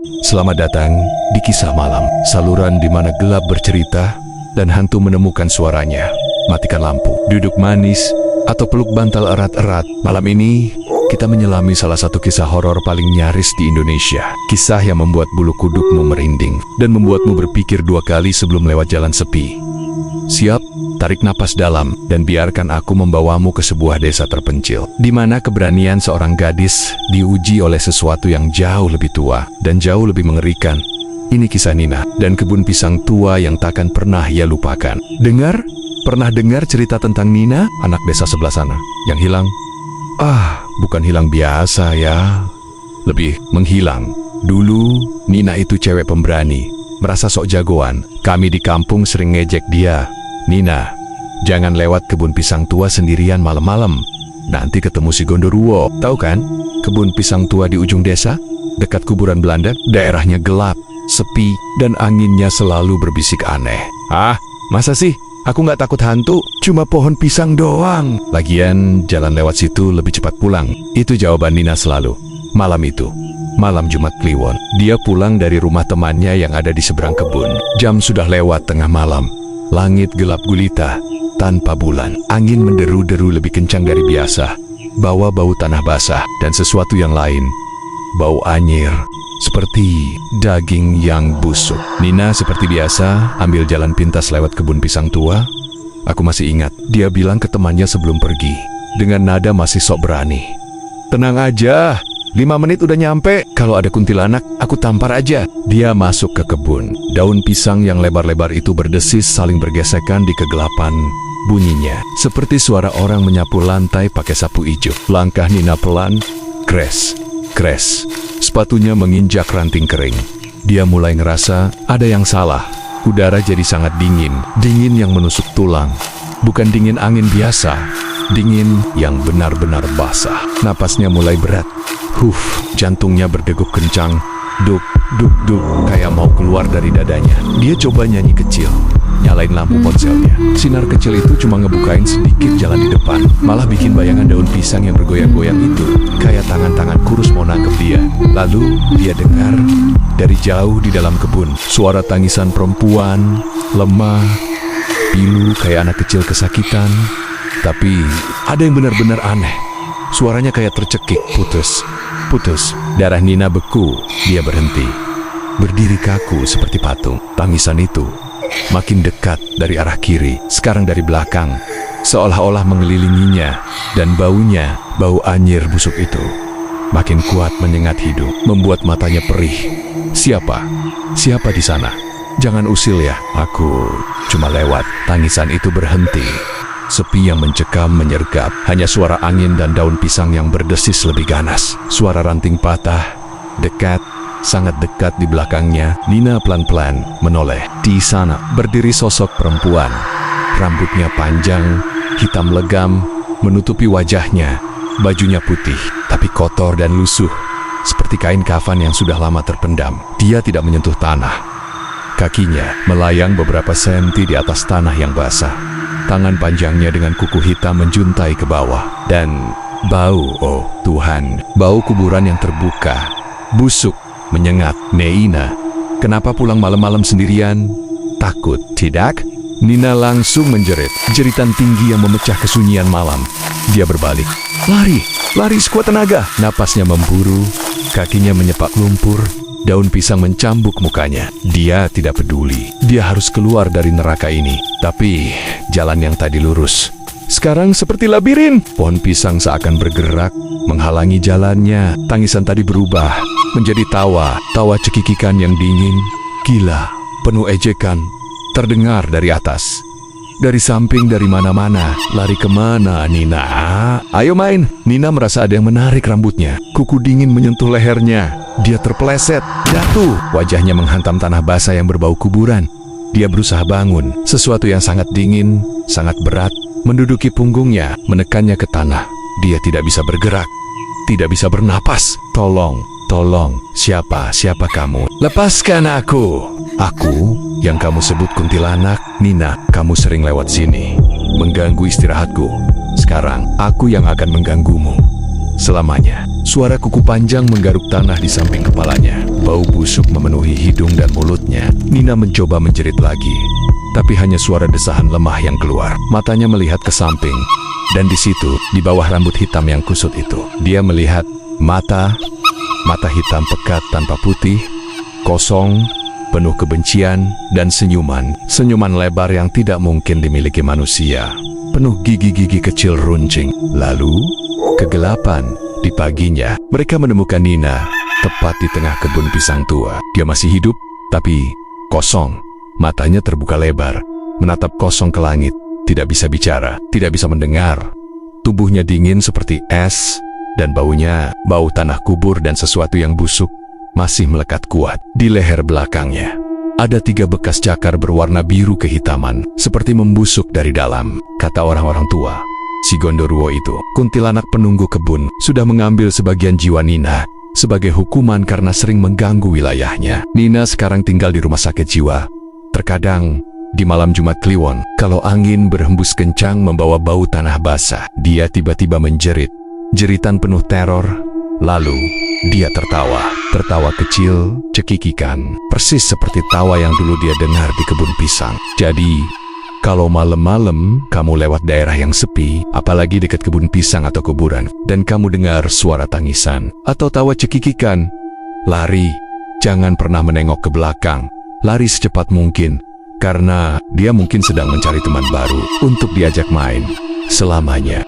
Selamat datang di Kisah Malam, saluran di mana gelap bercerita dan hantu menemukan suaranya. Matikan lampu, duduk manis, atau peluk bantal erat-erat. Malam ini, kita menyelami salah satu kisah horor paling nyaris di Indonesia. Kisah yang membuat bulu kudukmu merinding dan membuatmu berpikir dua kali sebelum lewat jalan sepi. Siap? Tarik napas dalam dan biarkan aku membawamu ke sebuah desa terpencil, di mana keberanian seorang gadis diuji oleh sesuatu yang jauh lebih tua dan jauh lebih mengerikan. Ini kisah Nina dan kebun pisang tua yang takkan pernah ia lupakan. Pernah dengar cerita tentang Nina, anak desa sebelah sana, yang hilang? Bukan hilang biasa ya, lebih menghilang. Dulu, Nina itu cewek pemberani, merasa sok jagoan. Kami di kampung sering ngejek dia. Nina, jangan lewat kebun pisang tua sendirian malam-malam. Nanti ketemu si Gondoruo. Tahu kan? Kebun pisang tua di ujung desa, dekat kuburan Belanda. Daerahnya gelap, sepi, dan anginnya selalu berbisik aneh. Masa sih? Aku nggak takut hantu, cuma pohon pisang doang. Lagian, jalan lewat situ lebih cepat pulang. Itu jawaban Nina selalu. Malam itu, malam Jumat Kliwon, dia pulang dari rumah temannya yang ada di seberang kebun. Jam sudah lewat tengah malam. Langit gelap gulita, tanpa bulan. Angin menderu-deru lebih kencang dari biasa. Bawa bau tanah basah dan sesuatu yang lain. Bau anyir, seperti daging yang busuk. Nina seperti biasa ambil jalan pintas lewat kebun pisang tua. Aku masih ingat, dia bilang ke temannya sebelum pergi, dengan nada masih sok berani. Tenang aja, 5 menit udah nyampe. Kalau ada kuntilanak, aku tampar aja. Dia masuk ke kebun. Daun pisang yang lebar-lebar itu berdesis saling bergesekan di kegelapan. Bunyinya seperti suara orang menyapu lantai pakai sapu ijuk. Langkah Nina pelan, kres, kres. Sepatunya menginjak ranting kering. Dia mulai ngerasa ada yang salah. Udara jadi sangat dingin. Dingin yang menusuk tulang. Bukan dingin angin biasa. Dingin yang benar-benar basah. Napasnya mulai berat. Jantungnya berdegup kencang. Duk, duk, duk, kayak mau keluar dari dadanya. Dia coba nyanyi kecil. Nyalain lampu ponselnya. Sinar kecil itu cuma ngebukain sedikit jalan di depan. Malah bikin bayangan daun pisang yang bergoyang-goyang itu kayak tangan-tangan kurus mau nangkep dia. Lalu dia dengar dari jauh di dalam kebun suara tangisan perempuan, lemah, pilu kayak anak kecil kesakitan. Tapi ada yang benar-benar aneh. Suaranya kayak tercekik, putus, putus. Darah Nina beku, dia berhenti. Berdiri kaku seperti patung. Tangisan itu makin dekat dari arah kiri, sekarang dari belakang. Seolah-olah mengelilinginya, dan baunya, bau anyir busuk itu, makin kuat menyengat hidung, membuat matanya perih. Siapa? Siapa di sana? Jangan usil ya, aku cuma lewat. Tangisan itu berhenti. Sepi yang mencekam menyergap, hanya suara angin dan daun pisang yang berdesis lebih ganas. Suara ranting patah, dekat, sangat dekat di belakangnya. Nina pelan-pelan menoleh. Di sana berdiri sosok perempuan. Rambutnya panjang, hitam legam, menutupi wajahnya. Bajunya putih, tapi kotor dan lusuh, seperti kain kafan yang sudah lama terpendam. Dia tidak menyentuh tanah. Kakinya melayang beberapa senti di atas tanah yang basah. Tangan panjangnya dengan kuku hitam menjuntai ke bawah. Dan bau, oh Tuhan, bau kuburan yang terbuka. Busuk, menyengat. Neina, kenapa pulang malam-malam sendirian? Takut, tidak? Nina langsung menjerit. Jeritan tinggi yang memecah kesunyian malam. Dia berbalik. Lari, lari sekuat tenaga. Napasnya memburu, kakinya menyepak lumpur. Daun pisang mencambuk mukanya. Dia tidak peduli. Dia harus keluar dari neraka ini. Tapi jalan yang tadi lurus sekarang seperti labirin. Pohon pisang seakan bergerak, menghalangi jalannya. Tangisan tadi berubah menjadi tawa. Tawa cekikikan yang dingin, gila, penuh ejekan, terdengar dari atas. Dari samping, dari mana-mana. Lari kemana, Nina? Ayo main. Nina merasa ada yang menarik rambutnya. Kuku dingin menyentuh lehernya. Dia terpeleset, jatuh. Wajahnya menghantam tanah basah yang berbau kuburan. Dia berusaha bangun. Sesuatu yang sangat dingin, sangat berat, menduduki punggungnya, menekannya ke tanah. Dia tidak bisa bergerak, tidak bisa bernapas. Tolong, tolong. Siapa kamu? Lepaskan aku. Aku yang kamu sebut kuntilanak. Nina, kamu sering lewat sini, mengganggu istirahatku. Sekarang, aku yang akan mengganggumu selamanya. Suara kuku panjang menggaruk tanah di samping kepalanya. Bau busuk memenuhi hidung dan mulutnya. Nina mencoba menjerit lagi, tapi hanya suara desahan lemah yang keluar. Matanya melihat ke samping, dan di situ, di bawah rambut hitam yang kusut itu, dia melihat mata hitam pekat tanpa putih, kosong, penuh kebencian dan senyuman lebar yang tidak mungkin dimiliki manusia. Penuh gigi-gigi kecil runcing. Lalu, kegelapan. Di paginya, mereka menemukan Nina tepat di tengah kebun pisang tua. Dia masih hidup, tapi kosong. Matanya terbuka lebar, menatap kosong ke langit. Tidak bisa bicara, tidak bisa mendengar. Tubuhnya dingin seperti es, dan baunya, bau tanah kubur dan sesuatu yang busuk, masih melekat kuat. Di leher belakangnya, ada 3 bekas cakar berwarna biru kehitaman, seperti membusuk dari dalam. Kata orang-orang tua, si Gondoruo itu, kuntilanak penunggu kebun, sudah mengambil sebagian jiwa Nina sebagai hukuman karena sering mengganggu wilayahnya. Nina sekarang tinggal di rumah sakit jiwa. Terkadang, di malam Jumat Kliwon, kalau angin berhembus kencang membawa bau tanah basah, dia tiba-tiba menjerit. Jeritan penuh teror. Lalu, dia tertawa. Tertawa kecil, cekikikan, persis seperti tawa yang dulu dia dengar di kebun pisang. Jadi, kalau malam-malam kamu lewat daerah yang sepi, apalagi dekat kebun pisang atau kuburan, dan kamu dengar suara tangisan atau tawa cekikikan, lari. Jangan pernah menengok ke belakang. Lari secepat mungkin, karena dia mungkin sedang mencari teman baru untuk diajak main selamanya.